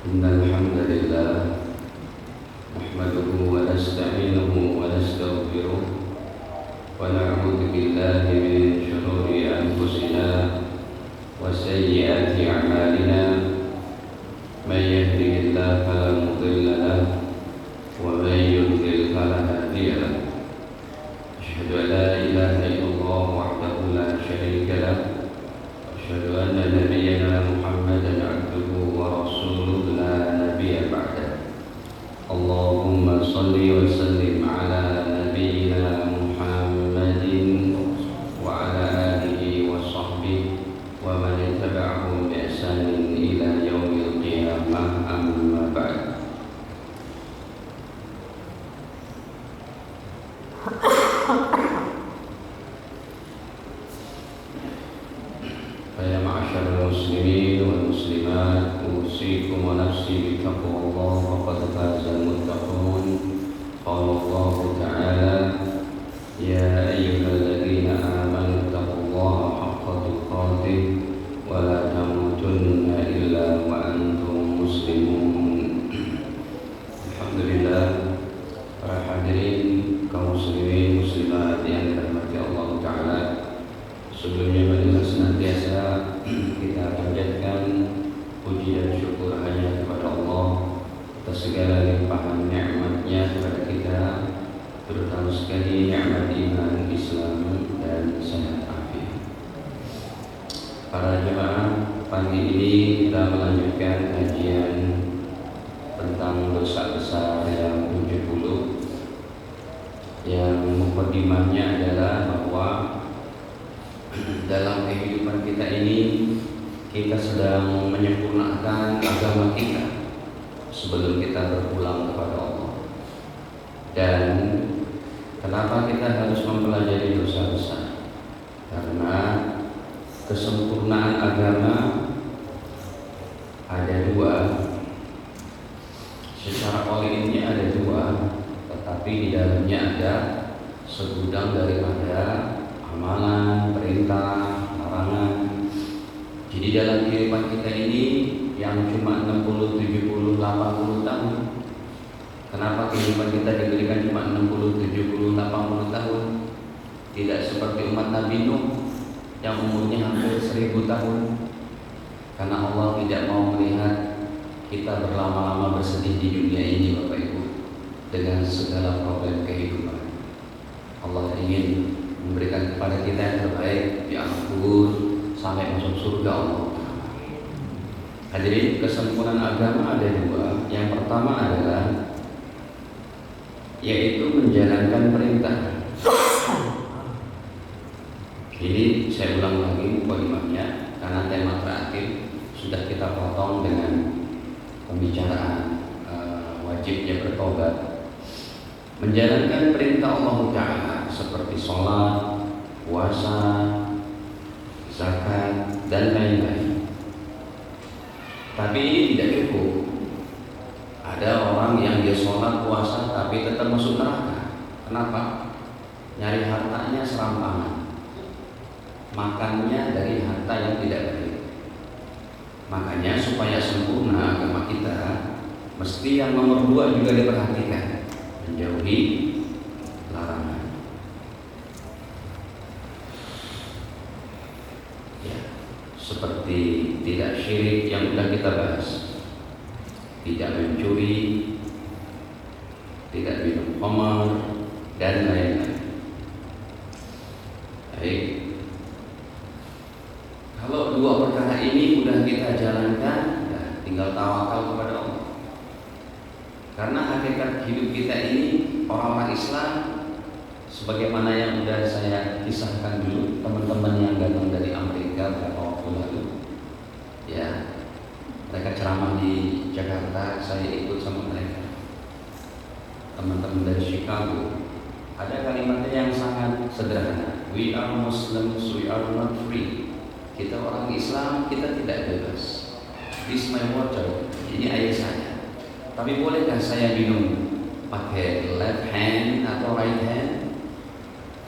إن الحمد لله نحمده ونستعينه ونستغفره ونعوذ بالله من شرور أنفسنا وسيئات أعمالنا من يهده الله فلا مضل له ومن يضلل فلا هادي له أشهد أن لا إله إلا الله وحده لا شريك له أشهد أن نبينا محمدا عبده ورسوله لا نبي بعده اللهم صل وسلم على نبينا محمد وعلى آله وصحبه ومن اتبعهم بإحسان إلى يوم القيامة أما بعد فيا معشر المسلمين والمسلمات أوصيكم ونفسي بتقوى الله فقد فاز المتقون قال الله تعالى يا أيها الذين آمنوا اتقوا الله حق تقاته ولا تموتن إلا وأنتم مسلمون. Alhamdulillah, para hadirin kaum muslimin muslimat yang dirahmati Allah Ta'ala, sebelumnya marilah senantiasa kita panjatkan puji dan syukur hanya kepada Allah atas segala limpahan nikmat-Nya kepada kita, terutama sekali nikmat iman, Islam dan sehat afiat. Para jemaah, pagi ini kita melanjutkan kajian tentang dosa besar yang 70 yang mukadimahnya adalah bahwa dalam kehidupan kita ini kita sedang menyempurnakan agama kita sebelum kita berpulang kepada Allah. Dan kenapa kita harus mempelajari dosa besar? Karena kesempurnaan agama ada dua. Secara originnya ada dua, tetapi di dalamnya ada segudang daripada amalan, perintah, larangan. Jadi dalam kehidupan kita ini yang cuma 60, 70, 80 tahun. Kenapa kehidupan kita diberikan cuma 60, 70, 80 tahun? Tidak seperti umat Nabi Nuh yang umurnya hampir 1000 tahun. Karena Allah tidak mau melihat kita berlama-lama bersedih di dunia ini, Bapak Ibu, dengan segala problem kehidupan. Allah ingin memberikan kepada kita yang terbaik di alam kubur sampai masuk surga Allah. Hadirin, kesempurnaan agama ada dua. Yang pertama adalah yaitu menjalankan perintah. Ini saya ulang lagi mukadimahnya karena tema terakhir sudah kita potong dengan pembicaraan wajibnya bertobat. Menjalankan perintah Allah Ta'ala seperti sholat, puasa, zakat, dan lain-lain. Tapi ini tidak cukup. Ada orang yang dia sholat, puasa, tapi tetap masuk neraka. Kenapa? Nyari hartanya serampangan, makannya dari harta yang tidak baik. Makanya supaya sempurna agama kita, mesti yang nomor 2 juga diperhatikan, menjauhi larangan. Ya, seperti tidak syirik yang sudah kita bahas, tidak mencuri, tidak minum khamar, dan lain-lain. Baik. Kalau dua perkara ini sudah kita jalankan, tinggal tawakal kepada Allah. Karena hakikat hidup kita ini orang-orang Islam, sebagaimana yang sudah saya kisahkan dulu, teman-teman yang datang dari Amerika beberapa waktu lalu, ya, mereka ceramah di Jakarta, saya ikut sama mereka. Teman-teman dari Chicago, ada kalimatnya yang sangat sederhana. We are Muslims, we are not free. Kita orang Islam, kita tidak bebas. This my water, ini air saya. Tapi bolehkah saya minum pakai left hand atau right hand?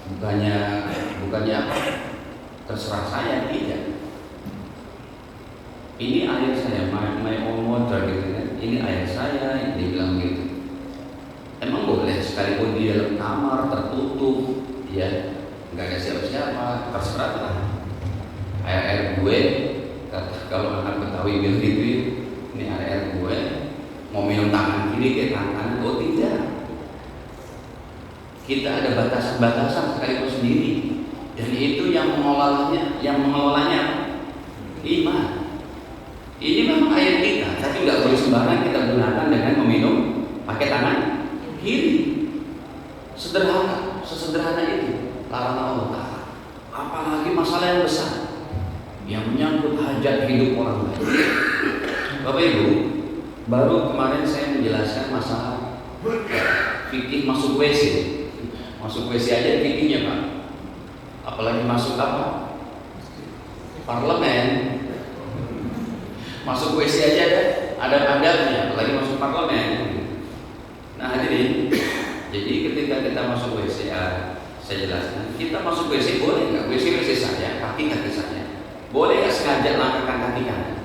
Bukannya apa? Terserah saya, tidak. Ini air saya, my own water gitu kan. ini ayah saya, dia bilang gitu. Emang boleh sekalipun di dalam kamar tertutup, ya nggak ada siapa-siapa, terserah lah. Ayah gue, kalau anak Betawi bilang gitu, ini ayah gue mau minum tangan kiri ke tangan kanan, oh tidak. Kita ada batasan-batasan sekalipun sendiri, dan itu yang mengelolanya iman. Ini memang ayat kita, tapi nggak boleh sembarangan kita gunakan dengan meminum pakai tangan kiri. Sederhana, sesederhana itu larangan Allah Ta'ala. Apalagi masalah yang besar yang menyangkut hajat hidup orang lain. Bapak Ibu, baru kemarin saya menjelaskan masalah fikih masuk WC. Masuk WC aja fikihnya Pak, apalagi masuk apa? Parlemen. Masuk WC aja ada adabnya, apalagi masuk parlemen. Nah hadirin, jadi ketika kita masuk WC, saya jelaskan, kita masuk WC boleh nggak? WC saya, kaki saya, boleh nggak sengaja langkahkan kaki kanan?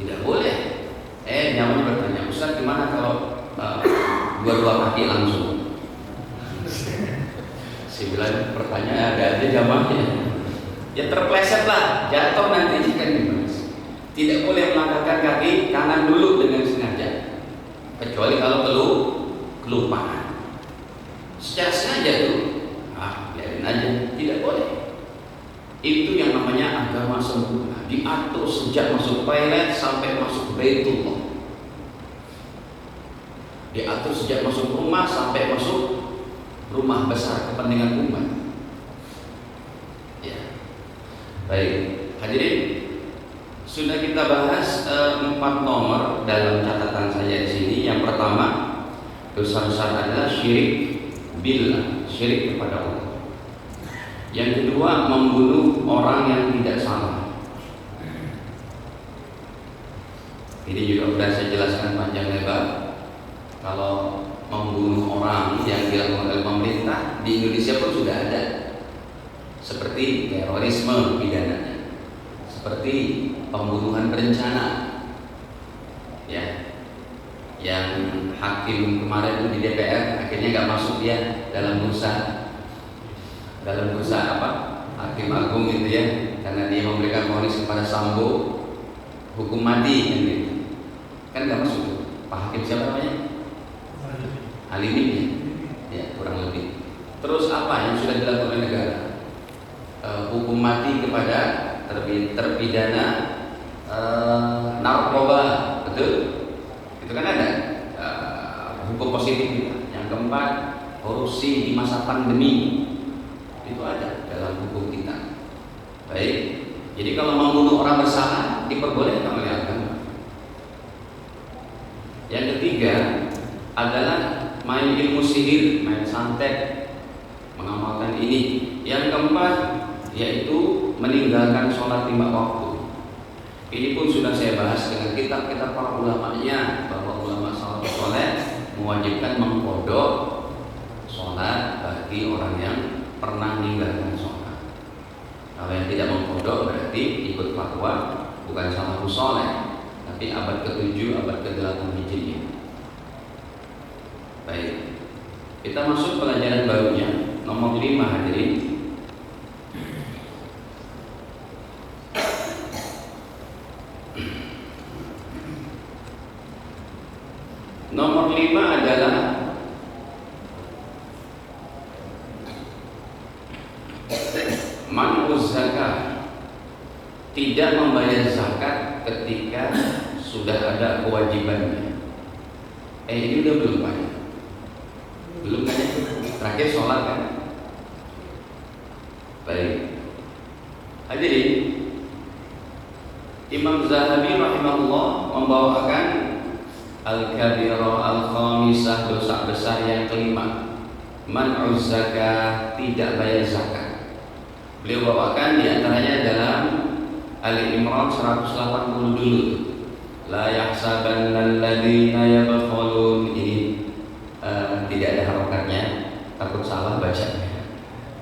Tidak boleh. Nyamannya bertanya, Ustaz gimana kalau dua-dua kaki langsung? Saya bilang pertanyaan ada aja jamaahnya. Ya terpleset lah, jatuh nanti jika dimas. Tidak boleh melangkahkan kaki kanan dulu dengan sengaja, kecuali kalau kelupaan. Secara sengaja tuh, biarin aja, tidak boleh. Itu yang namanya agama sempurna, diatur sejak masuk toilet sampai masuk Baitullah. Diatur sejak masuk rumah sampai masuk rumah besar kepentingan umat. Ya. Baik, hadirin, sudah kita bahas 4 nomor dalam catatan saya di sini. Yang pertama, dosa besar adalah syirik billah, syirik kepada Allah. Yang kedua, membunuh orang yang tidak salah. Ini juga sudah saya jelaskan panjang lebar. Kalau membunuh orang yang dilakukan oleh pemerintah di Indonesia pun sudah ada, seperti terorisme pidananya, seperti pembunuhan berencana, ya, yang hakim kemarin di DPR akhirnya nggak masuk dia dalam bursa apa, hakim agung gitu ya, karena dia memberikan vonis kepada Sambo hukum mati kan nggak masuk. Pak hakim siapa namanya? Alimin ya, kurang lebih. Terus apa yang sudah dilakukan oleh negara? Hukum mati kepada terpidana narkoba, betul? Itu kan ada hukum positif kita. Yang keempat, korupsi di masa pandemi, itu ada dalam hukum kita. Baik, jadi kalau membunuh orang bersalah diperbolehkan oleh agama. Yang ketiga adalah main ilmu sihir, main santet, mengamalkan ini. Yang keempat yaitu meninggalkan sholat 5 waktu. Ini pun sudah saya bahas dengan kitab-kitab para ulamanya, bahwa ulama salafus saleh mewajibkan mengkodok sholat bagi orang yang pernah meninggalkan sholat. Kalau yang tidak mengkodok berarti ikut fatwa bukan salafus saleh, tapi abad ke-7, abad ke-8 Hijriah. Baik, kita masuk pelajaran barunya, nomor 5 hadirin. Nomor 5 adalah man'uz zakat, tidak membayar zakat ketika sudah ada kewajibannya. Ini udah belum Pak? Belum kan ya? Terakhir sholat kan? Baik, hadirin, Imam Zahabi rahimahullah membawakan al-kabirah al-khamisah, dosa besar yang kelima, man'uz zakat, tidak bayar zakat. Beliau bawakan diantaranya dalam Ali Imran 180 dulu. La yahsabanna alladziina yabkhulun, ini tidak ada harokatnya, takut salah bacanya.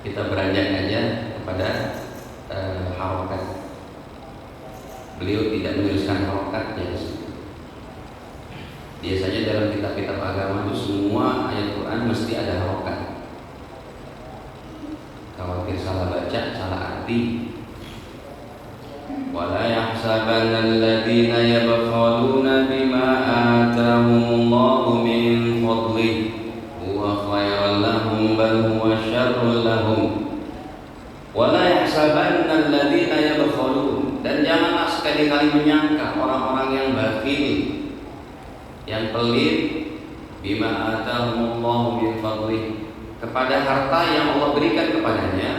Kita beranjak aja kepada harokat. Beliau tidak menuliskan harokat ya. Biasanya dalam kitab-kitab agama itu semua ayat Quran mesti ada harokat. Khawatir salah baca, salah arti. Wala yahsabanna alladziina yabkhaluna bima aataahumullahu min fadlihi huwa khairan lahum bal huwa syarrun lahum. Wala yahsabanna alladziina yabkhalun, dan janganlah sekali-kali menyangka orang-orang yang bakhil, yang pelit, bima aataahumullahu min fadlihi, kepada harta yang Allah berikan kepadanya,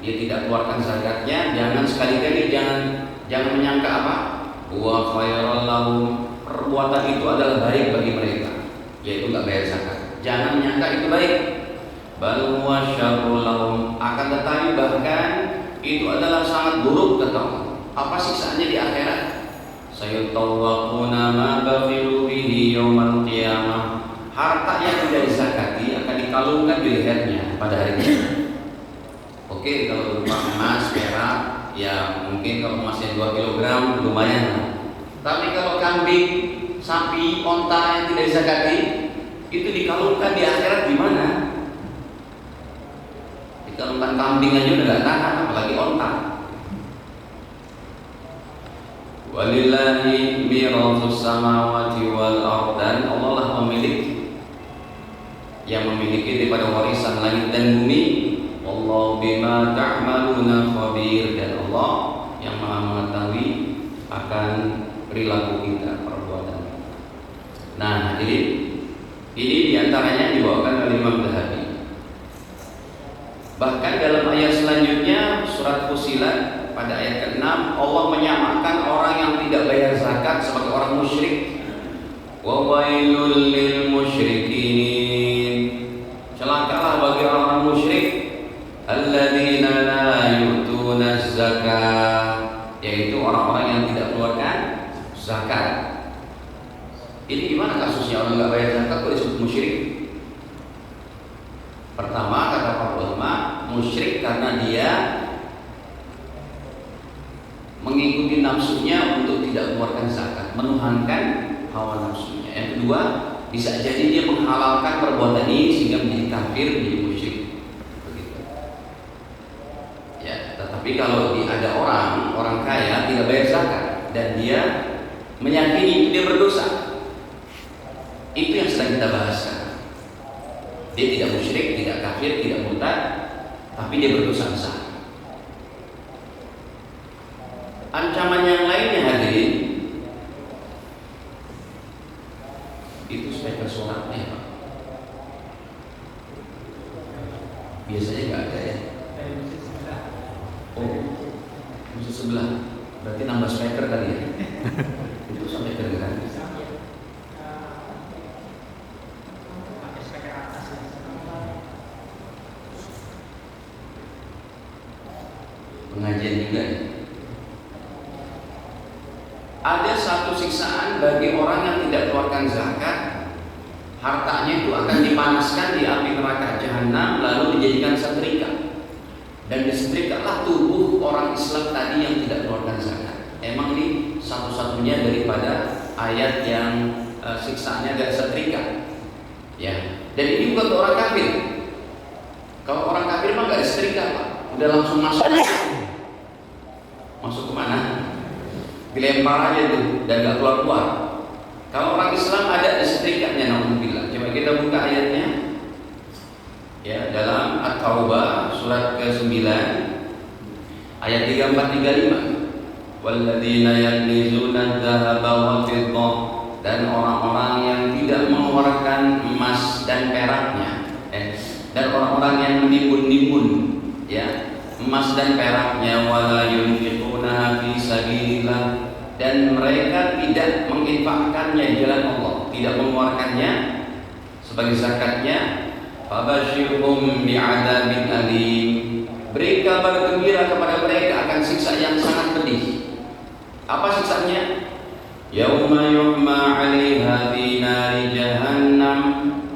dia tidak keluarkan zakatnya. Jangan sekali-kali jangan menyangka apa? Wa khairal lahum, perbuatan itu adalah baik bagi mereka, yaitu enggak bayar zakat. Jangan menyangka itu baik. Bal huwa syarrul lahum, akan tetapi bahkan itu adalah sangat buruk kata Allah. Apa siksaannya di akhirat? Sayutawwaquna ma bakhilu bihi yaumal qiyamah. Harta yang tidak dizakati akan dikalungkan di lehernya pada hari kiamat. Oke, kalau berupa emas, perak, ya mungkin kalau emasnya 2 kg lumayan. Tapi kalau kambing, sapi, onta yang tidak dizakati, itu dikalungkan di akhirat gimana? Dikalungkan kambing aja udah gak tahan, apalagi onta. Walillahi mirathus samawati wal ardh, dan Allah lah pemilik yang memiliki daripada warisan langit dan bumi. Wallahu bima ta'maluna khabir, dan Allah yang Maha mengetahui akan perilaku kita, perbuatan. Nah, jadi ini diantaranya dibawakan oleh Imam Dhahabi. Bahkan dalam ayat selanjutnya surat Fussilat pada ayat ke-6, Allah menyamakan orang yang tidak bayar zakat sebagai orang musyrik. Wa wailul lil musyrikin, celakalah bagi orang musyrik, alladzina la yu'tuna zakat, yaitu orang-orang yang tidak keluarkan zakat. Ini gimana kasusnya orang nggak bayar zakat kok disebut musyrik? Pertama, kata para ulama, musyrik karena dia mengikuti nafsunya untuk tidak keluarkan zakat, menuhankan hawa nafsunya. Yang kedua, bisa jadi dia menghalalkan perbuatan ini sehingga menjadi kafir, menjadi musyrik. Begitu. Ya, tetapi kalau ada orang kaya tidak bayar zakat dan dia meyakini itu dia berdosa, itu yang sedang kita bahas sekarang. Dia tidak musyrik, tidak kafir, tidak murtad, tapi dia berdosa besar. Ancaman yang lainnya hadirin, itu speaker suaranya ya Pak. Biasanya nggak ada ya. Oh, musuh sebelah. Berarti nambah speaker kali ya. Itu sampai kedengeran. Pengajian juga ya. Ada satu siksaan bagi orang yang tidak keluarkan zakat, hartanya itu akan dipanaskan di api neraka jahanam lalu dijadikan setrika, dan disetrikalah tubuh orang Islam tadi yang tidak keluarkan zakat. Emang ini satu-satunya daripada ayat yang siksaannya agak setrika, ya. Dan ini bukan untuk orang kafir. Kalau orang kafir mah gak disetrika Pak, udah langsung masuk kemana? Dilempar aja tuh dan gak keluar. Kalau orang Islam ada disetrikanya, naudzubillah. Coba kita buka ayatnya. Ya, dalam At-Taubah surat ke-9 ayat 34-35. Walladzina yaknizuna dzahaba wal fiddah, dan orang-orang yang tidak mengeluarkan emas dan peraknya, dan orang-orang yang menimbun-nimbun ya emas dan peraknya, wala yunfiquna fi sabilillah, dan mereka tidak menginfakkannya di jalan Allah, tidak mengeluarkannya sebagai zakatnya. Fabashirhum bi'adzabin alim, beri kabar gembira kepada mereka akan siksa yang sangat pedih. Apa siksanya? Yauma yuhma 'alaiha fi nari jahannam,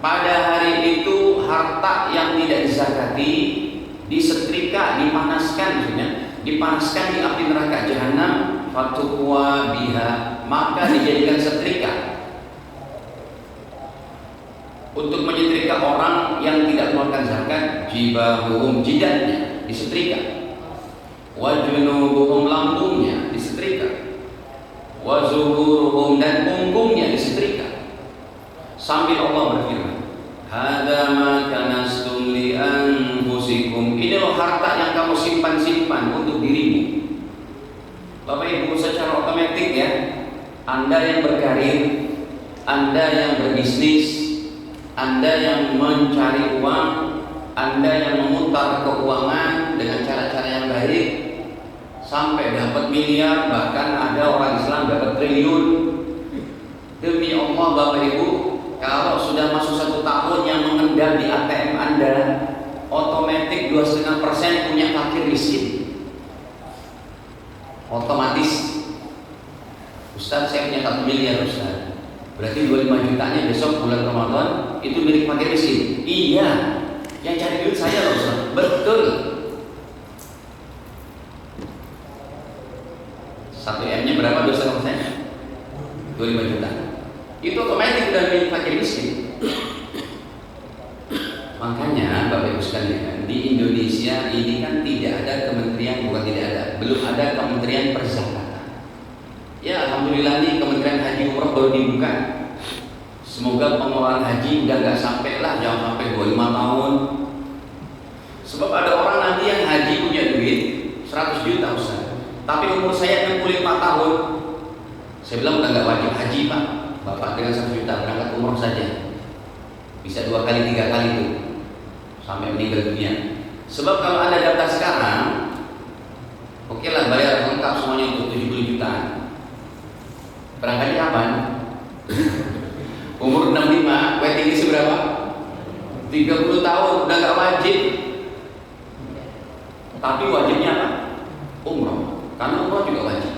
pada hari itu harta yang tidak dizakati disetrika, dipanaskan, maksudnya dipanaskan di api neraka jahanam. Fatukwa biha, maka dijadikan setrika. untuk menyetrika orang yang tidak mengeluarkan zakat. Jibahuhum, jidatnya disetrika, wa junubuhum, lambungnya disetrika, wa zuhuruhum, dan punggungnya disetrika. Sambil Allah berfirman, hadza ma kanastum li anfusikum, ini loh harta yang kamu simpan-simpan untuk dirimu. Bapak Ibu, secara otomatis ya, Anda yang berkarir, Anda yang berbisnis, Anda yang mencari uang, Anda yang memutar keuangan dengan cara-cara yang baik sampai dapat miliar, bahkan ada orang Islam dapat triliun. Demi Allah Bapak Ibu, kalau sudah masuk 1 tahun yang mengendap di ATM Anda, otomatis 2,5% punya fakir miskin. Otomatis. Ustaz, saya punya 1 miliar Ustaz, berarti 25 jutanya besok bulan Ramadan itu milik fakir miskin. Iya, yang cari duit saya loh Ustaz. Betul. 1 M-nya berapa? 2,5%? 25 juta. Itu otomatis sudah milik fakir miskin. Makanya Bapak Ibu sekalian, di Indonesia ini kan tidak ada kementerian, bukan tidak ada, belum ada kementerian perzakatan. Ya alhamdulillah nih Kementerian Haji Umroh baru dibuka. Semoga pengelolaan haji udah nggak sampai lah, jangan sampai 25 tahun. Sebab ada orang nanti yang haji punya duit 100 juta Ustaz, tapi umur saya 65 tahun. Saya bilang udah nggak wajib haji Pak, Bapak dengan 1 juta berangkat umroh saja, bisa 2 kali 3 kali itu sampai meninggal dunia. Sebab kalau Anda daftar sekarang, oke lah bayar lengkap semuanya untuk 70 jutaan. Berangkatnya kapan? Umur 65, waiting list berapa? 30 tahun, udah gak wajib. Tapi wajibnya apa? Umroh, karena umroh juga wajib.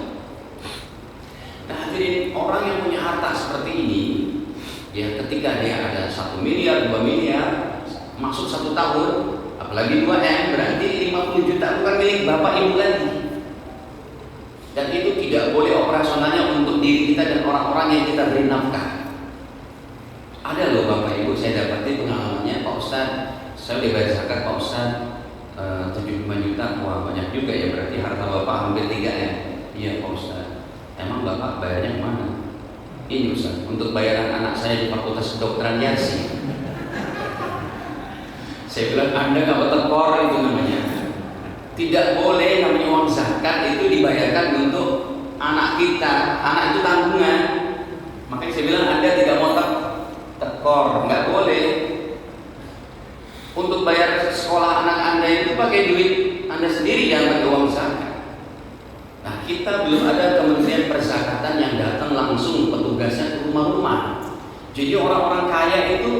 Nah hadirin, orang yang punya harta seperti ini, ya ketika dia ada 1 miliar, 2 miliar, masuk 1 tahun, apalagi 2 M, berarti 50 juta bukan milik bapak ibu lagi. Dan itu tidak boleh operasionalnya untuk diri kita dan orang-orang yang kita beri nafkah. Ada loh Bapak Ibu, saya dapati pengalamannya, Pak Ustadz, saya udah bayar zakat Pak Ustadz 75 juta, wah banyak juga ya, berarti harta Bapak hampir 3 M. Iya Pak Ustadz, emang Bapak bayarnya kemana? Ini Ustadz, untuk bayaran anak saya di Fakultas Kedokteran Yarsi. Saya bilang Anda gak bertekor itu namanya. Tidak boleh namanya uang zakat itu dibayarkan untuk anak kita. Anak itu tanggungan. Makanya saya bilang Anda tidak mau tekor, nggak boleh. Untuk bayar sekolah anak Anda itu pakai duit Anda sendiri, jangan pakai uang zakat. Nah kita belum ada kementerian perzakatan yang datang langsung petugasnya ke rumah-rumah. Jadi orang-orang kaya itu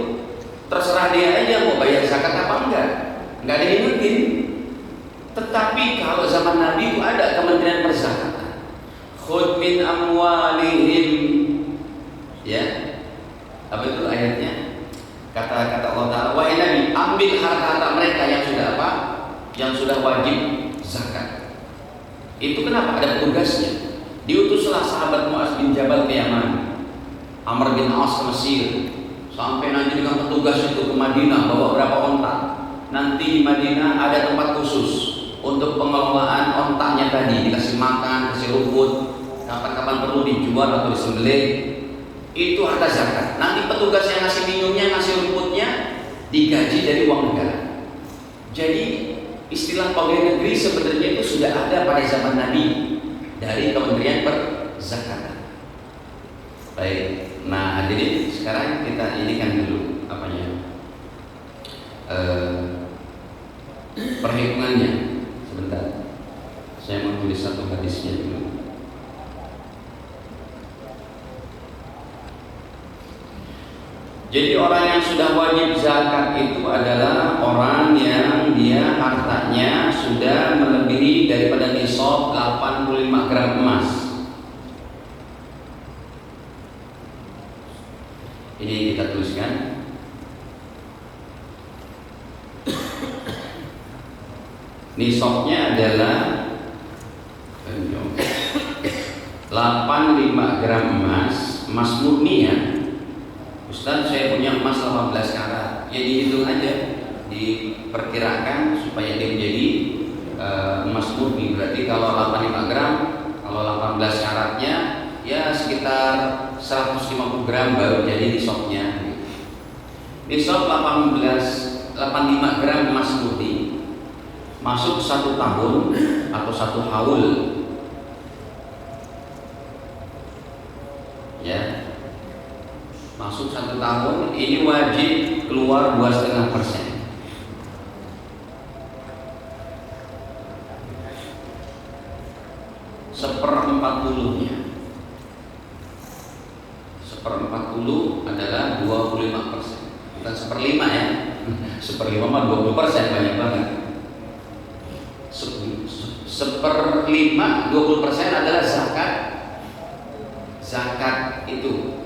terserah dia aja mau bayar zakat apa enggak ada yang ngerti. Tetapi kalau zaman Nabi itu ada kementerian perzakatan. Khudh min amwalihim, ya, apa itu ayatnya? Kata-kata Allah Ta'ala, wahai Nabi, ambil harta-harta mereka yang sudah apa? Yang sudah wajib zakat. Itu kenapa? Ada petugasnya. Diutuslah sahabat Mu'az bin Jabal ke Yaman, Amr bin As ke Mesir, sampai nanti dengan petugas itu ke Madinah bawa berapa onta. Nanti di Madinah ada tempat khusus untuk pengelolaan ontaknya tadi, dikasih makan, kasih rumput, kapan-kapan perlu dijual atau disembelih. Itu harta zakat. Nanti petugas yang ngasih minumnya, ngasih rumputnya digaji dari uang negara. Jadi istilah pegawai negeri sebenarnya itu sudah ada pada zaman Nabi dari Kementerian Perzakatan. Baik, nah hadirin sekarang kita inikan dulu apanya perhitungannya. Sebentar, saya mau tulis satu hadisnya dulu. Jadi orang yang sudah wajib zakat itu adalah orang yang dia hartanya sudah melebihi daripada nisab 85 gram emas. Ini kita tuliskan. Nisabnya adalah 85 gram emas, emas murni ya. Ustaz, saya punya emas 18 karat. Ya dihitung aja, diperkirakan supaya dia menjadi emas murni. Berarti kalau 85 gram, kalau 18 karatnya ya sekitar 150 gram baru jadi nisabnya. Nisab 85 gram emas murni masuk 1 tahun atau 1 haul. Ya, masuk 1 tahun ini wajib keluar 2,5%. Seperempatpuluhnya, 1/40 adalah 25%, bukan 1/5 ya. 1/5 mah 20%, banyak banget. 1/5 20% adalah zakat. Zakat itu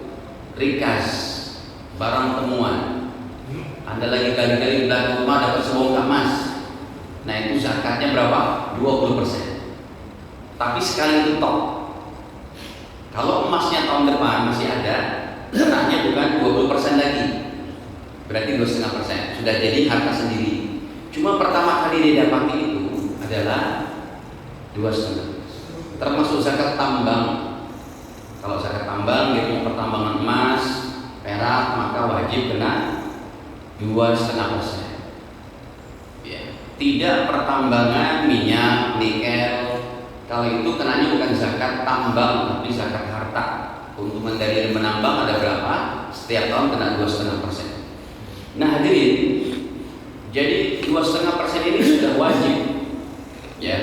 rikas, barang temuan. Anda lagi kali-kali di belakang rumah dapat sebongkah emas. Nah itu zakatnya berapa? 20%. Tapi sekali itu top. Kalau emasnya tahun depan masih ada, kenanya bukan 20% lagi, berarti 2,5%. Sudah jadi harta sendiri. Cuma pertama kali dia dapati itu adalah 2,5%. Termasuk zakat tambang. Kalau zakat tambang dia punya pertambangan emas, perak, maka wajib kena 2,5%. Ya. Tidak pertambangan minyak, nikel. Kalau itu kenanya bukan zakat tambang, tapi zakat harta. Keuntungan dari menambang ada berapa? Setiap tahun kena 2,5%. Nah hadirin, jadi 2,5% ini sudah wajib, ya.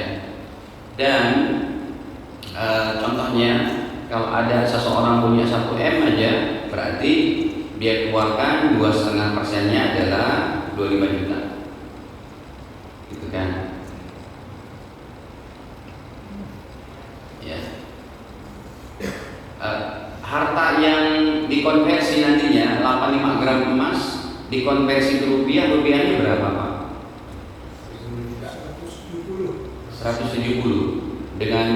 Dan contohnya, kalau ada seseorang punya 1 M aja, berarti dia keluarkan 2,5%-nya adalah 25 juta, gitu kan? Harta yang dikonversi nantinya 85 gram emas dikonversi ke rupiah, rupiahnya berapa Pak? 170 dengan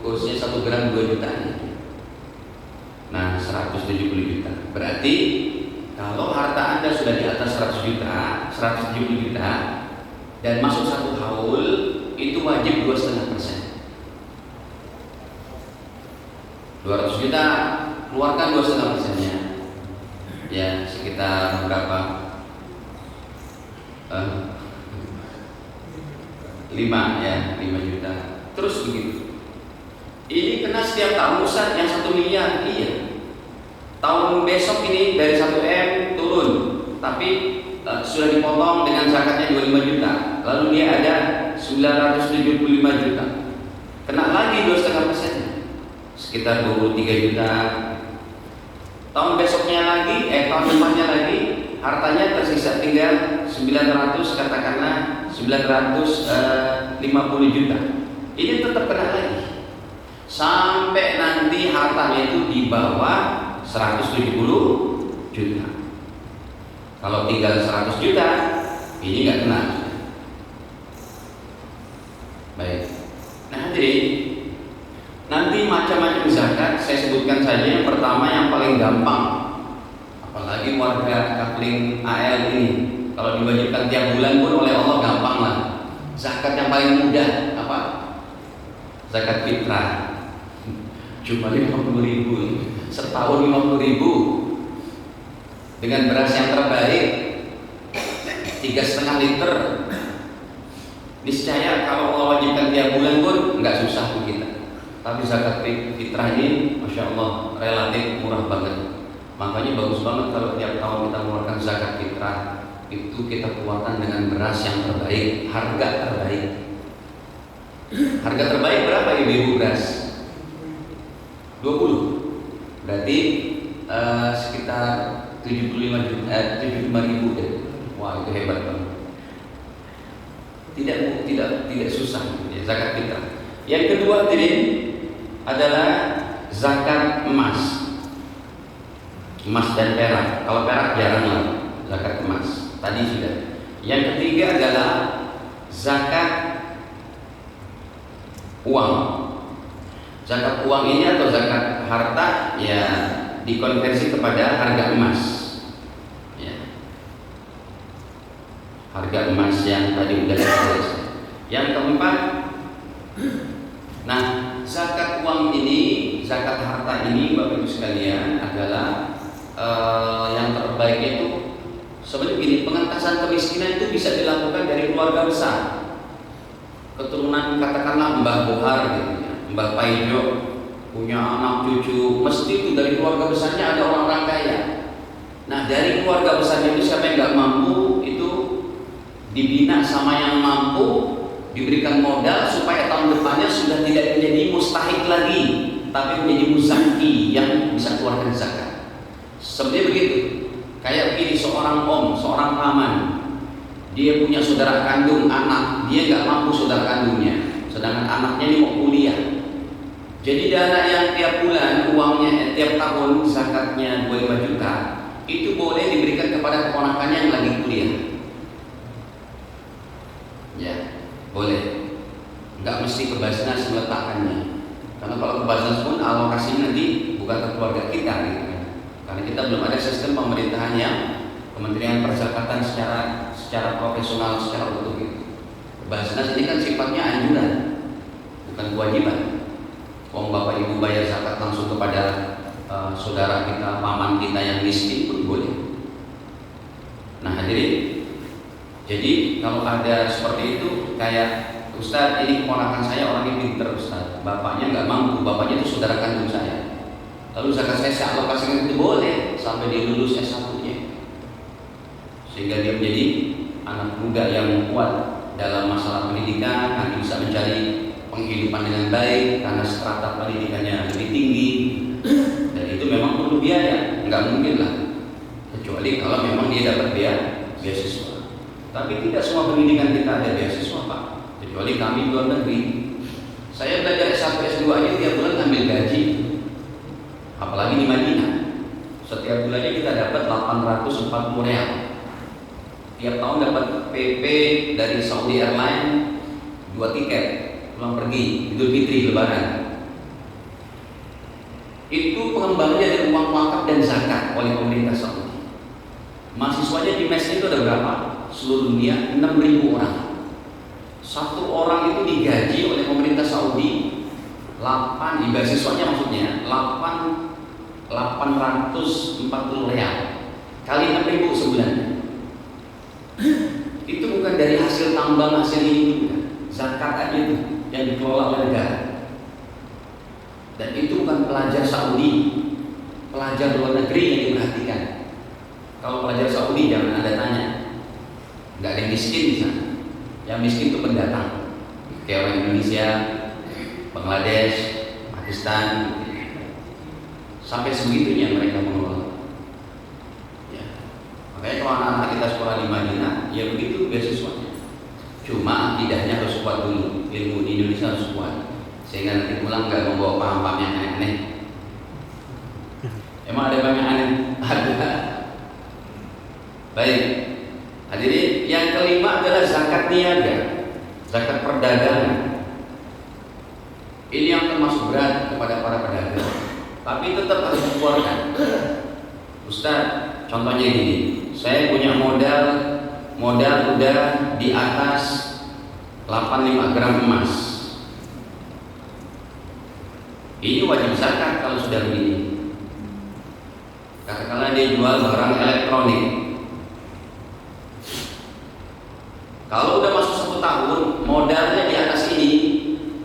kursnya 1 gram 2 juta. Nah 170 juta. Berarti kalau harta Anda sudah di atas 100 juta, 170 juta dan masuk 1 haul, itu wajib 2,5%. 200 juta, keluarkan 2,5%-nya. Ya, sekitar berapa? 5 ya, 5 juta. Terus begitu. Ini kena setiap tahun, Ustaz, yang 1 miliar. Iya. Tahun besok ini dari 1 M turun, tapi sudah dipotong dengan zakatnya 25 juta. Lalu dia ada 975 juta. Kena lagi 2,5%. Sekitar 23 juta. Tahun besoknya lagi, tahun depannya lagi, hartanya tersisa tinggal 900, katakanlah 950 juta. Ini tetap kena lagi sampai nanti hartanya itu di bawah 170 juta. Kalau tinggal 100 juta, ini nggak kena. Baik. Nah hadirin, nanti macam-macam zakat saya sebutkan saja. Yang pertama yang paling gampang, apalagi warga Kapling AL ini, kalau diwajibkan tiap bulan pun oleh Allah gampang lah. Zakat yang paling mudah apa? Zakat fitrah. Cuma 50.000, setahun 50.000 dengan beras yang terbaik 3,5 liter. Niscaya kalau Allah wajibkan tiap bulan pun nggak susah untuk kita. Tapi zakat fitrah ini, masya Allah, relatif murah banget. Makanya bagus banget kalau tiap tahun kita mengeluarkan zakat fitrah, itu kita keluarkan dengan beras yang terbaik, harga terbaik. Harga terbaik berapa ibu beras? 20. Berarti sekitar 75 ribu deh. Wah itu hebat banget. Tidak susah ya, zakat fitrah. Yang kedua adalah zakat emas dan perak. Kalau perak jarang lah, zakat emas tadi sudah. Yang ketiga adalah zakat uang. Zakat uang ini atau zakat harta ya dikonversi kepada harga emas. harga emas yang tadi udah dibahas. Yang keempat, nah zakat uang ini, zakat harta ini Bapak Ibu sekalian adalah yang terbaik itu sebenarnya gini, pengentasan kemiskinan itu bisa dilakukan dari keluarga besar, keturunan katakanlah Mbah Bohar gitu ya, Mbah Paijo punya anak cucu, mesti itu dari keluarga besarnya ada orang-orang kaya. Nah dari keluarga besarnya itu siapa yang nggak mampu itu dibina sama yang mampu, diberikan modal supaya tahun depannya sudah tidak menjadi mustahik lagi, tapi menjadi muzaki yang bisa keluarkan zakat. Sebenarnya begitu. Kayak begini, seorang om, seorang paman, dia punya saudara kandung anak, dia nggak mampu saudara kandungnya, sedangkan anaknya ini mau kuliah. Jadi dana yang tiap bulan uangnya tiap tahun zakatnya 25 juta itu boleh diberikan kepada keponakannya yang lagi kuliah. Ya, boleh. Nggak mesti ke Basnas meletakkannya. Karena kalau ke Basnas pun alokasinya nanti bukan ke keluarga kita gitu kan. Karena kita belum ada sistem pemerintahan yang Kementerian Perzakatan secara profesional, secara utuh gitu. Basnas ini kan sifatnya anjuran, bukan kewajiban. Om bapak ibu bayar zakat langsung kepada saudara kita, paman kita yang miskin pun boleh. Nah hadirin, jadi kalau ada seperti itu, kayak Ustaz ini keponakan saya orangnya pinter Ustaz, bapaknya nggak mampu, bapaknya itu saudara kandung saya. Lalu zakat saya alokasikan itu boleh sampai dia lulus S1-nya, sehingga dia menjadi anak muda yang kuat dalam masalah pendidikan, nanti bisa mencari penghidupan dengan baik karena strata pendidikannya lebih tinggi. Dan itu memang perlu biaya, nggak mungkin lah, kecuali kalau memang dia dapat beasiswa. Tapi tidak semua pendidikan kita ada beasiswa Pak, kecuali kami luar negeri. Saya belajar S1 S2 aja tiap bulan ambil gaji, apalagi di Madinah. Setiap bulannya kita dapat 840 real. Tiap tahun dapat PP dari Saudi Airlines 2 tiket pulang pergi Idul Fitri Lebaran. Itu pengembangannya dari uang wakaf dan zakat oleh pemerintah Saudi. Mahasiswanya di mes itu ada berapa? Seluruh dunia 6.000 orang. Satu orang itu digaji oleh pemerintah Saudi 8, di beasiswanya maksudnya 840 real kali 6.000 sebulan. Itu bukan dari hasil tambang, hasil ini bukan. Zakat aja itu yang dikelola oleh negara. Dan itu bukan pelajar Saudi, pelajar luar negeri yang diperhatikan. Kalau pelajar Saudi jangan Anda tanya, nggak ada yang miskin di sana. Yang miskin itu pendatang, kayak orang Indonesia, Bangladesh, Pakistan, sampai segitunya mereka mengelola. Ya. Makanya kalau anak-anak kita sekolah di Madinah, ya begitu beasiswanya. Cuma akidahnya harus kuat dulu, ilmu di Indonesia harus kuat, sehingga nanti pulang nggak membawa paham-paham yang aneh-aneh. Emang ada banyak aneh? Ada. Baik, hadirin, yang kelima adalah zakat niaga, zakat perdagangan. Ini yang termasuk berat kepada para pedagang, tapi tetap harus dikeluarkan. Ustaz, contohnya gini, saya punya modal udah di atas 85 gram emas. Ini wajib zakat kalau sudah begini. Katakanlah dia jual barang elektronik. Kalau udah masuk 1 tahun, modalnya di atas ini,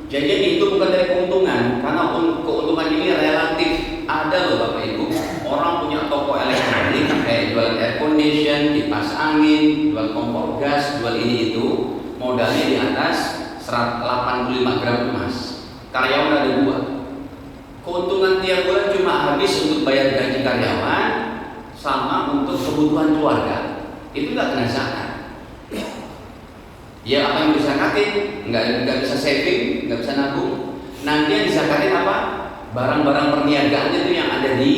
jadi itu bukan dari keuntungan, karena keuntungan ini relatif. Ada loh Bapak Ibu, orang punya toko elektronik kayak jualan air condition, kipas angin, jual kompor gas, jual ini itu, modalnya di atas 185 gram emas. Karyawan ada 2. Keuntungan tiap bulan cuma habis untuk bayar gaji karyawan sama untuk kebutuhan keluarga. Itu nggak kena zakat. Ya apa yang disakatin, nggak bisa saving, nggak bisa nabung. Nanti yang disakatin apa? Barang-barang perniagaannya itu yang ada di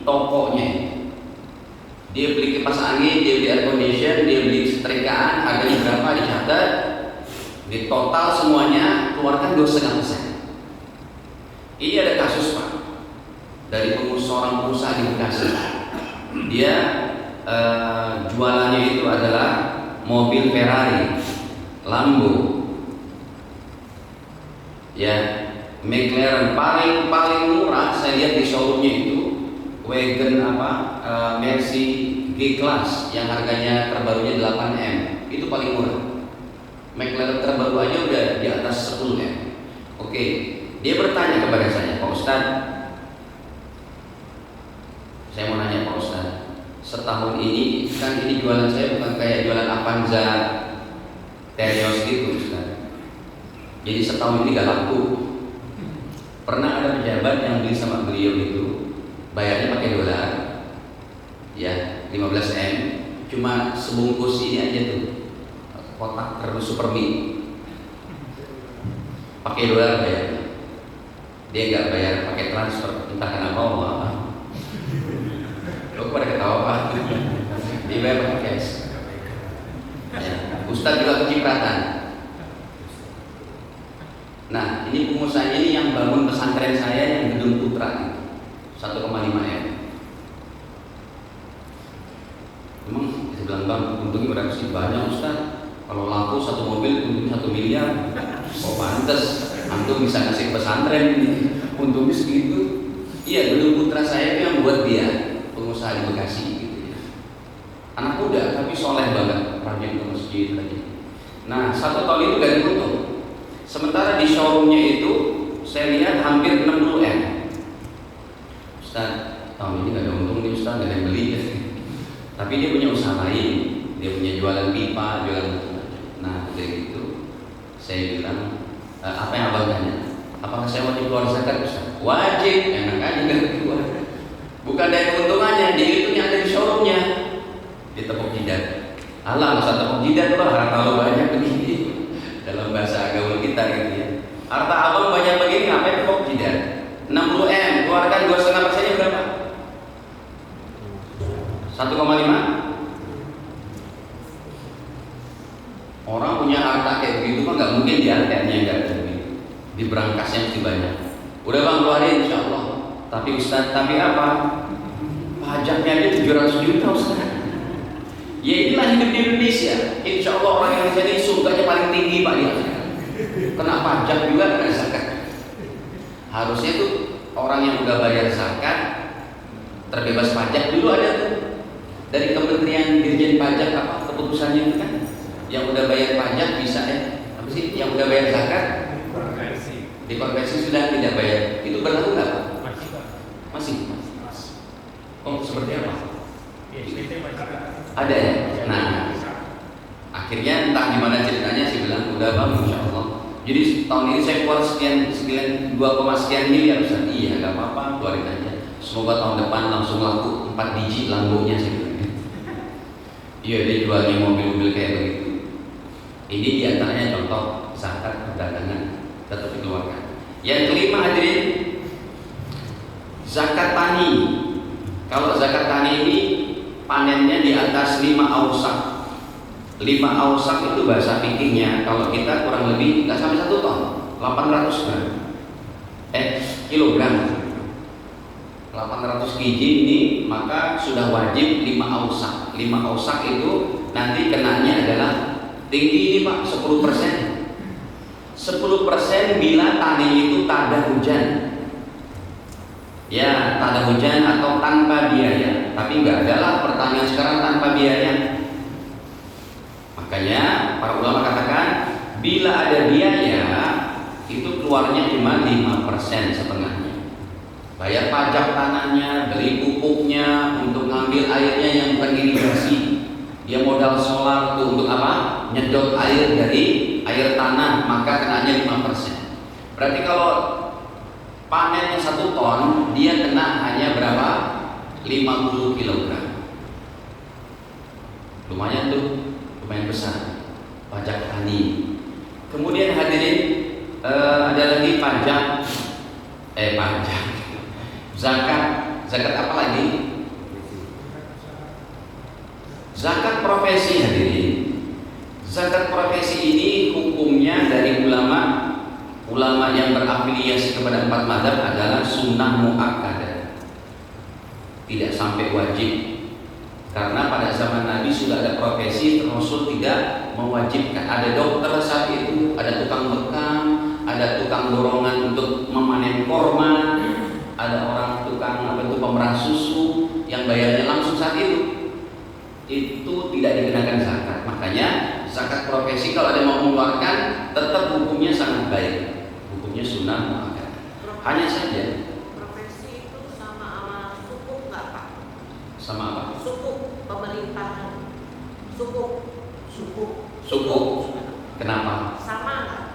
tokonya. Dia beli kipas angin, dia beli air condition, dia beli setrikaan, harganya berapa dicatat, di total semuanya keluarkan 2,5%. Ini ada kasus Pak dari seorang pengusaha di Bekasi. Dia jualannya itu adalah mobil Ferrari, Lambo, ya, McLaren paling murah saya lihat di showroomnya itu wagon Mercy G-Class yang harganya terbarunya 8M, itu paling murah. McLaren terbaru aja udah di atas 10M. Oke, dia bertanya kepada saya, Pak Ustadz, saya mau nanya Pak Ustadz, setahun ini kan ini jualan saya bukan kayak jualan Avanza Terios gitu Ustadz. Jadi setahun ini gak laku. Pernah ada pejabat yang beli sama beliau itu bayarnya pakai dolar, ya 15M, cuma sebungkus ini aja tuh, kotak kardus Supermi, pakai dolar bayarnya. Dia nggak bayar pakai transfer, entah kenapa apa. Lo pada ketawa Pak? Dia bayar pakai cash. Ya. Ustadz juga kecipratan. Nah, ini pengusaha ini yang bangun pesantren saya yang Gedung Putra 1,5M. Emang saya bilang bang, untungnya berapa sih? Banyak Ustaz. Kalau laku satu mobil untungnya 1 miliar. Oh pantes, antum bisa ngasih pesantren ini. Untungnya segitu. Iya, Gedung Putra saya itu yang buat dia, pengusaha di Bekasi gitu ya. Anak muda tapi soleh banget, rajin ke masjid lagi. Nah, 1 tahun itu gak ada untung. Sementara di showroomnya itu saya lihat hampir 60M. Ustaz, tahun ini gak ada untung nih Ustaz, gak ada yang beli ya. Tapi dia punya usaha lain, dia punya jualan pipa, jualan macam-macam. Nah dari itu saya bilang, apa yang abang tanya? Apakah saya wajib keluar zakat Ustaz? Wajib, enak aja kan keluar. Bukan dari keuntungannya, dia itu yang ada di showroomnya. Dia tepuk jidat. Alah, masa tepuk jidat Pak, harta lo banyak begini. Dalam bahasa gaul kita gitu ya. Harta abang banyak begini, ngapain tepuk jidat? 60M, keluarkan 2,5%-nya berapa? 1,5? Orang punya harta kayak begitu mah nggak mungkin diantaranya nggak ada begitu. Di berangkasnya mesti banyak. Udah bang keluarin insya Allah. Tapi Ustaz, tapi apa? Pajaknya aja 700 juta Ustaz. Ya inilah hidup di Indonesia. Insya Allah orang Indonesia ini surganya paling tinggi Pak dia. Kena pajak juga kena zakat. Harusnya tuh orang yang udah bayar zakat terbebas pajak dulu ada tuh dari Kementerian Dirjen Pajak apa keputusannya itu kan yang udah bayar pajak bisa apa sih yang udah bayar zakat dikonversi sudah tidak bayar itu berlaku nggak Pak? Masih. Oh seperti apa? Ada ya. Nah akhirnya entah gimana ceritanya sih bilang udah bang insya Allah. Jadi tahun ini saya keluar sekian 2, sekian miliar Ustaz. Iya nggak apa-apa keluarin aja. Semoga tahun depan langsung laku 4 biji Lambonya sih. Iya dia jualnya mobil-mobil kayak begitu. Ini diantaranya contoh zakat perdagangan tetap dikeluarkan. Yang kelima hadirin zakat tani. Kalau zakat tani ini panennya di atas 5 ausak. 5 ausak itu bahasa fikihnya kalau kita kurang lebih nggak sampai 1 ton, 800 gram. Kilogram. 800 kg ini maka sudah wajib 5 ausak. 5 ausak itu nanti kenanya adalah tinggi ini Pak 10%. 10% bila tani itu tak ada hujan. Ya, tak ada hujan atau tanpa biaya. Tapi nggak ada lah pertanian sekarang tanpa biaya. Makanya para ulama katakan bila ada biaya itu keluarnya cuma 5% setengahnya. Bayar pajak tanahnya, beli pupuknya, untuk ngambil airnya yang bukan irigasi. Dia modal solar tuh untuk apa? Nyedot air dari air tanah, maka kenanya 5%. Berarti kalau panennya 1 ton, dia kena hanya berapa? 50 kg. Lumayan tuh, lumayan besar pajak tani. Kemudian hadirin ada lagi pajak zakat apa lagi? Zakat profesi hadirin. Zakat profesi ini hukumnya dari ulama yang berafiliasi kepada 4 mazhab adalah sunnah muakkadah. Tidak sampai wajib. Karena pada zaman Nabi sudah ada profesi Rasul tidak mewajibkan. Ada dokter saat itu, ada tukang bekam, ada tukang dorongan untuk memanen korma, ada orang tukang pemerah susu yang bayarnya langsung saat itu. Itu tidak dikenakan zakat. Makanya zakat profesi kalau ada mau mengeluarkan tetap hukumnya sangat baik. Hukumnya sunnah muakkadah. Hanya saja profesi itu sama suku nggak Pak? sama apa? Suku pemerintahan. Suku. Kenapa? Sama nggak?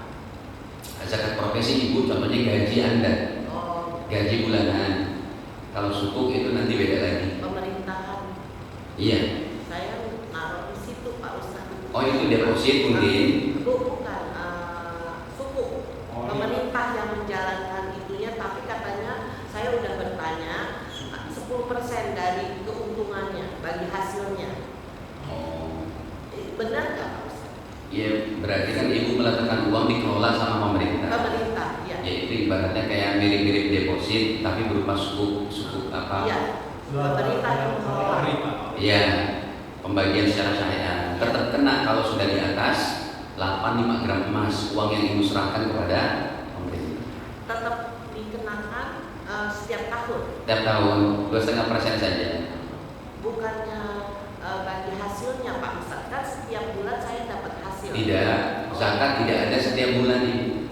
Zakat profesi ibu contohnya gaji Anda, Oh, gaji bulanan. Kalau sukuk itu nanti beda lagi. pemerintahan. Iya. Saya naruh di situ Pak Ustadz. Oh itu deposit mungkin. Bukan suku. Pemerintah yang menjalankan itunya, tapi katanya saya udah bertanya 10% dari keuntungannya bagi hasilnya. Oh. Benar nggak Pak Ustadz? Iya berarti kan ibu meletakkan uang dikelola sama pemerintah. Pemerintah, ya. Ya itu ibaratnya kayak mirip-mirip deposit tapi berupa sukuk apa? Iya. Pemerintah yang mengelola. Iya. Pembagian secara syariah. Tetap kena kalau sudah di atas 85 gram emas uang yang ibu serahkan kepada pemerintah. Tetap dikenakan setiap tahun. Tiap tahun 2,5% saja. Bukannya bagi hasilnya Pak Ustadz, kan setiap bulan saya dapat hasil. Tidak, zakat tidak ada setiap bulan ibu.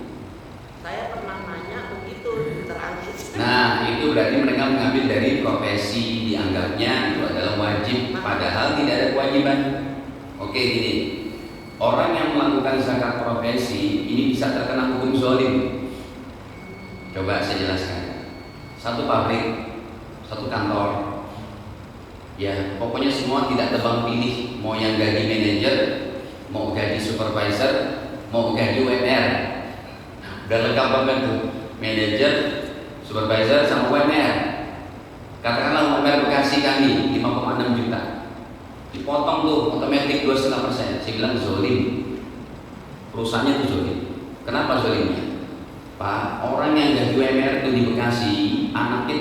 Saya pernah nanya begitu terakhir. Nah itu berarti mereka mengambil dari profesi, dianggapnya itu adalah wajib, padahal tidak ada kewajiban. Oke gini, orang yang melakukan zakat profesi ini bisa terkena hukum zalim. Coba saya jelaskan. Satu pabrik, satu kantor, ya pokoknya semua tidak tebang pilih, mau yang gaji manajer, mau gaji supervisor, mau gaji UMR. Udah lengkap banget tuh, manajer, supervisor sama UMR. Katakanlah UMR Bekasi kami 5,6 juta, dipotong tuh otomatis 2,5%. Saya bilang zolim, perusahaannya tuh zolim. Kenapa zolimnya? Pak, orang yang gaji UMR itu di Bekasi, anaknya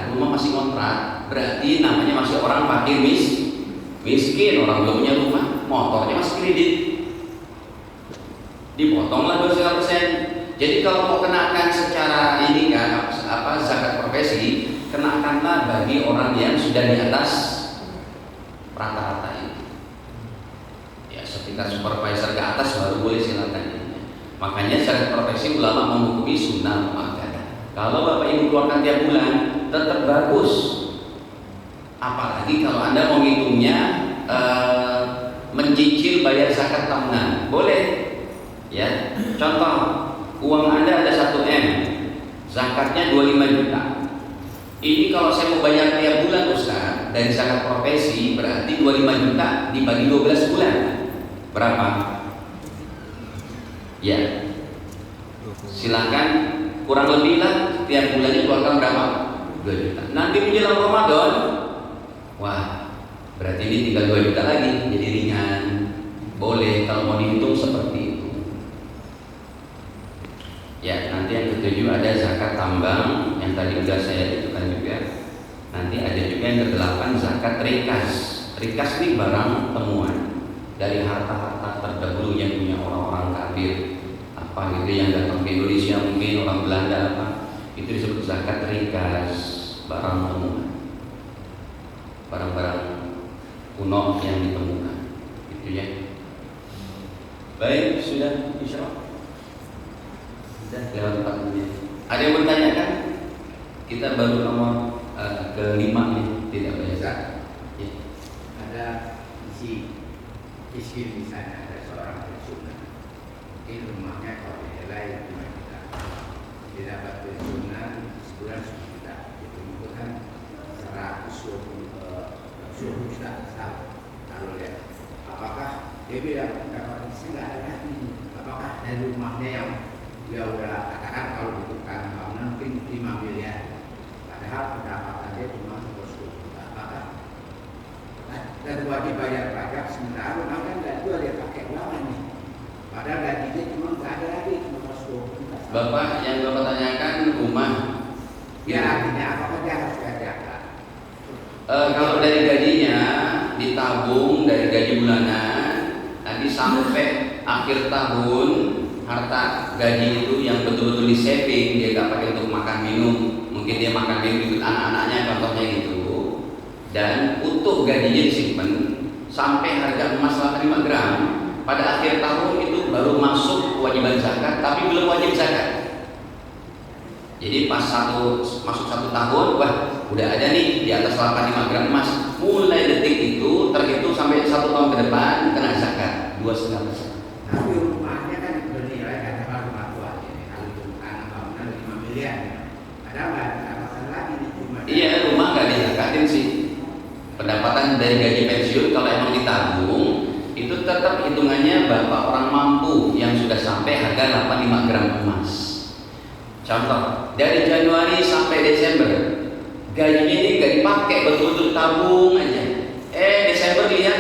3, rumah masih kontrak, berarti namanya masih orang fakir miskin, orang belum punya rumah, motornya masih kredit, dipotonglah 2,5%. Jadi kalau mau kenakan secara ini kan zakat profesi, kenakanlah bagi orang yang sudah di atas rata-rata ini. Ya sekitar supervisor ke atas baru boleh silakan. Makanya zakat profesi ulama menghukumi sunnah muakkadah. Kalau Bapak Ibu keluarkan tiap bulan tetap bagus. Apalagi kalau Anda mau ngitungnya mencicil bayar zakat tahunan, boleh. Ya, contoh uang Anda ada 1 M, zakatnya 25 juta. Ini kalau saya mau bayar tiap bulan Ustaz dari zakat profesi berarti 25 juta dibagi 12 bulan. Berapa? Ya. Silakan kurang lebih lah tiap bulannya keluarkan berapa? 2 juta. Nanti menjelang Ramadan, wah, berarti ini tinggal 2 juta lagi, jadi ringan. Boleh kalau mau dihitung seperti itu. Ya, nanti yang ketujuh ada zakat tambang yang tadi sudah saya itukan juga. Nanti ada juga yang ke-8 zakat rikas. Rikas ini barang temuan dari harta-harta terdahulu yang punya orang-orang kafir apa gitu yang datang ke Indonesia, mungkin orang Belanda apa, itu disebut zakat rikas, barang temuan, barang-barang kuno yang ditemukan, gitu ya. Baik, sudah insyaallah. Sudah lewat 4 menit. Ada yang bertanya kan? Kita baru nomor ke-5 nih, tidak banyak. Ya. Ada isi miskin misalnya, ada seorang pensiunan, mungkin rumahnya kalau dinilai 5 juta, dia dapat pensiunan sebulan 10 juta, itu membutuhkan 120 juta setahun. Lalu ya, apakah dia bilang dapat isi nggak ada lagi? Apakah dari rumahnya yang dia udah katakan kalau butuhkan bangunan mungkin 5 miliar, padahal pendapatan dia cuma 10 juta, apakah dan wajib bayar pajak sementara rumah kan nggak jual, dia pakai uangan nih, padahal gajinya cuma nggak ada lagi, cuma 10 juta. Bapak yang Bapak tanyakan rumah, Ya artinya apakah dia harus gajikan? kalau dari gajinya ditabung dari gaji bulanan, nanti sampai akhir tahun harta gaji itu yang betul-betul di saving, dia gak pakai untuk makan minum, mungkin dia makan minum ikut anak-anaknya contohnya gitu, dan utuh gajinya disimpan sampai harga emas 85 gram, pada akhir tahun itu baru masuk kewajiban zakat, tapi belum wajib zakat. Jadi pas masuk satu tahun, wah udah ada nih di atas 85 gram emas, mulai detik itu terhitung sampai 1 tahun ke depan kena zakat 2,5%. Tapi rumahnya kan bernilai katakan rumah tua ini, kalau karena bangunan 5 miliar, ada nggak pendapatan lagi di rumah? Iya, rumah nggak dizakatin sih. Pendapatan dari gaji pensiun kalau emang ditabung itu tetap hitungannya bapak orang mampu yang sudah sampai harga 85 gram emas. Contoh, dari Januari sampai Desember gajinya ini gak dipakai, betul-betul tabung aja. Desember lihat,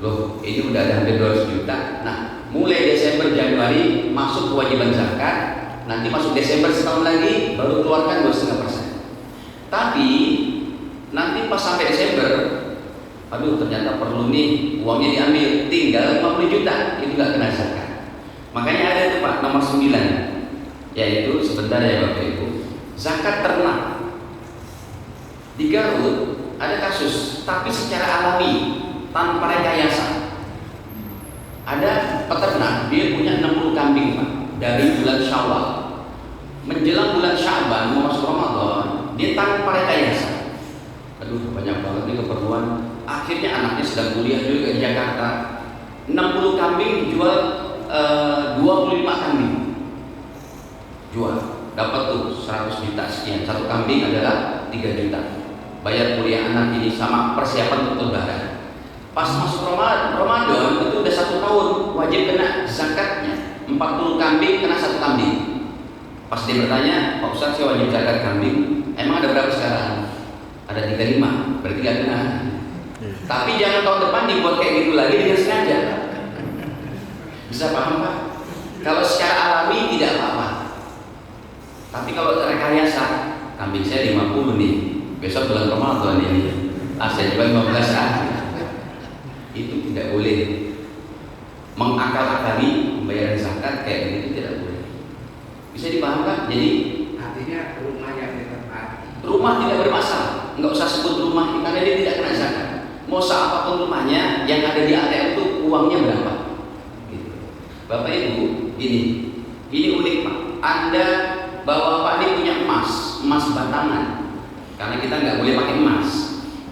loh ini udah ada hampir 200 juta. Nah, mulai Desember Januari masuk kewajiban zakat, nanti masuk Desember setahun lagi baru keluarkan 2,5%. Tapi nanti pas sampai Desember, aduh ternyata perlu nih uangnya diambil, tinggal 50 juta, itu gak kena zakat. Makanya ada tuh Pak nomor 9, yaitu sebentar ya Bapak Ibu, zakat ternak. Di Garut ada kasus, tapi secara alami tanpa rekayasa. Ada peternak, dia punya 60 kambing Pak, dari bulan Syawal menjelang bulan Syaban mau masuk Ramadan, dia tanpa rekayasa. Aduh banyak banget nih keperluan. Akhirnya anaknya sedang kuliah juga di Jakarta. 60 kambing dijual 25 kambing. Jual, dapat tuh 100 juta sekian. Satu kambing adalah 3 juta. Bayar kuliah anak ini sama persiapan untuk lebaran. Pas masuk Ramadan itu udah 1 tahun wajib kena zakatnya. 40 kambing kena 1 kambing. Pas dia bertanya, Pak Ustaz saya wajib zakat kambing, emang ada berapa sekarang? Ada 35, berarti gak kena. Tapi jangan tahun depan dibuat kayak gitu lagi dengan sengaja. Bisa paham Pak? Kalau secara alami tidak apa-apa. Tapi kalau rekayasa, kambing saya 50 nih, besok bulan Ramadan ini, saya jual 15 itu tidak boleh. Mengakal-akali pembayaran zakat kayak begitu tidak boleh. Bisa dipahamkan? Jadi Artinya rumah yang ditempati, rumah tidak bermasalah, nggak usah sebut rumah karena dia tidak kena zakat. Mau apapun rumahnya, yang ada di ATM itu uangnya berapa? Gitu. Bapak Ibu, ini unik Pak. Anda bahwa Pak ini punya emas batangan, karena kita nggak boleh pakai emas.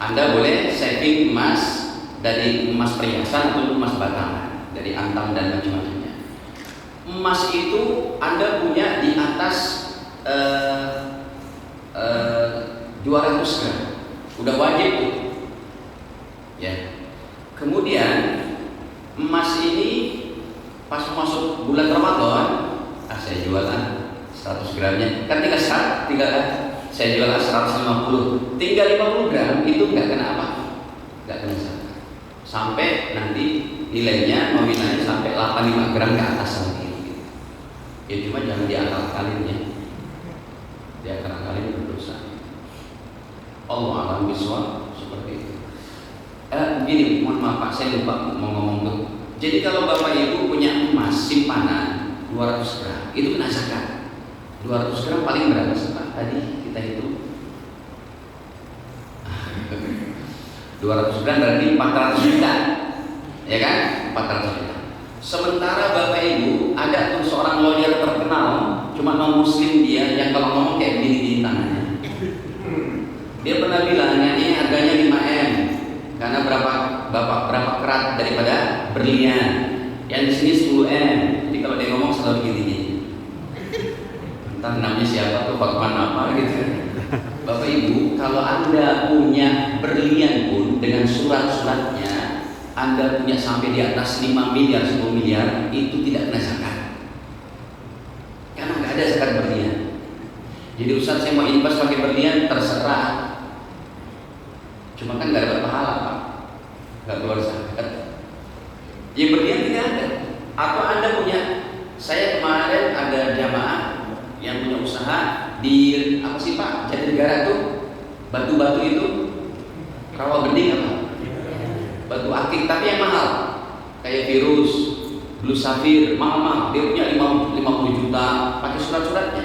Anda boleh saving emas dari emas perhiasan atau emas batangan, dari antam dan macam-macamnya. Emas itu Anda punya di atas 200 gram, udah wajib tuh. Ya. Kemudian emas ini pas masuk bulan Ramadan, saya jualan 100 gramnya, kan tinggal saya jual 150, tinggal 50 gram itu nggak kena apa, nggak kena zakat. Sampai nanti nilainya nominalnya sampai 85 gram ke atas lagi. Ya cuma jangan diakal-akalin ya, diakal-akalin berdosa. Allah alam biswab seperti itu. Begini, mohon maaf Pak, saya lupa mau ngomong tuh. Jadi kalau Bapak Ibu punya emas simpanan 200 gram, itu kena zakat. 200 gram paling berapa sih Pak? Tadi kita hitung 200 gram berarti 400 juta, ya kan? 400 juta. Sementara Bapak Ibu ada tuh seorang lawyer terkenal, cuma non muslim dia, yang kalau ngomong kayak gini di tangannya. Dia pernah bilang ini harganya 5M, karena berapa kerat daripada berlian. Yang di sini 10M. Jadi kalau dia ngomong selalu gini. Entah namanya siapa tuh, Pakman apa gitu. Bapak Ibu, kalau Anda punya berlian pun dengan surat-suratnya, Anda punya sampai di atas 5 miliar, 10 miliar, itu tidak kena zakat. Karena nggak ada zakat berlian. Jadi Ustaz saya mau invest pakai berlian, terserah. Cuma kan nggak dapat pahala Pak, nggak keluar zakat. Ya berlian tidak ada. Atau Anda punya, saya kemarin ada jamaah yang punya usaha di apa sih Pak, Jatinegara tuh, batu-batu itu, rawa bening apa? batu akik tapi yang mahal, kayak virus, blue sapphire, mahal, dia punya 50 juta, pakai surat-suratnya.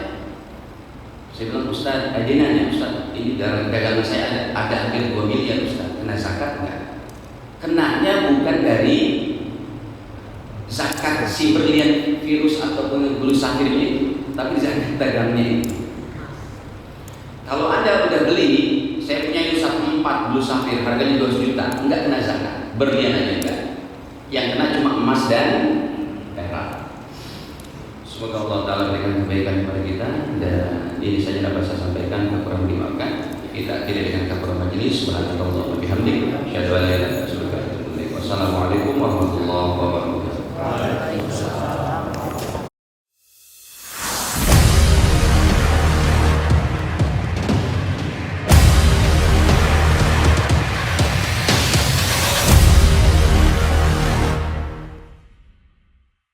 Saya bilang, Ustaz, nanya, Ustaz, ini dagangan saya ada hampir 2 miliar Ustaz, kena zakat enggak? Kenanya bukan dari zakat si berlian virus ataupun blue sapphire itu, tapi zakat dagangnya itu. Kalau Anda udah beli, saya punya Yusuf 4 blue sapphire, harganya 200 juta, enggak kena zakat, berlian aja enggak. Yang kena cuma emas dan perak. Semoga Allah Ta'ala berikan kebaikan kepada kita. Dan ini saja dapat saya sampaikan, kekurangan dimaafkan. Kita akhiri dengan kekurangan majelis. Subhanallah wa bihamdihi, asyhadu an la ilaha illa anta, astaghfiruka wa atubu ilaik. Wassalamualaikum warahmatullahi wabarakatuh.